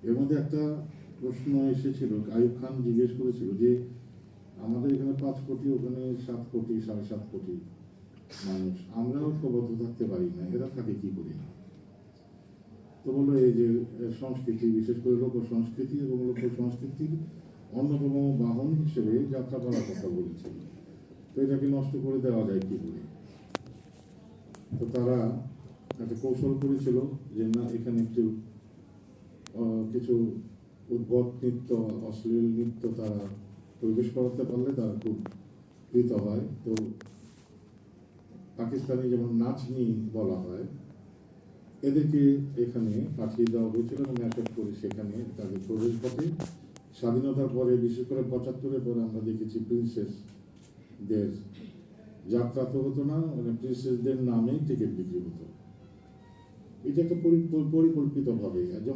এর মধ্যে একটা প্রশ্ন এসেছিল, আইয়ুব খান জিজ্ঞেস করেছিল যে আমাদের এখানে 5 কোটি, ওখানে 7 কোটি 7.5 কোটি মানুষ, আমরাও ঐক্যবদ্ধ থাকতে পারি না, এরা থাকে কি করে? তো বললো এই যে সংস্কৃতি, বিশেষ করে লোক সংস্কৃতি এবং লোক সংস্কৃতির অন্যতম বাহন হিসেবে যাত্রা করার কথা বলেছিল। তো এটাকে নষ্ট করে দেওয়া যায় কি করে? তো তারা একটা কৌশল করেছিল যে না, এখানে একটু কিছু উদ্ভট নৃত্য, অশ্লীল নৃত্য তারা পরিবেশ করাতে পারলে তারা খুব কৃত হয়। তো পাকিস্তানি যেমন নাচনি বলা হয়, এদেরকে এখানে পাঠিয়ে দেওয়া হয়েছিল এবং অ্যাটাক করে সেখানে তাদের প্রবেশ ঘটে। স্বাধীনতার পরে, বিশেষ করে 75-এর পরে আমরা দেখেছি প্রিন্সেসদের যাত্রা তো হতো না, মানে প্রিন্সেসদের নামেই টিকিট বিক্রি হতো। এটা একটা পরিকল্পিতভাবে, যেমন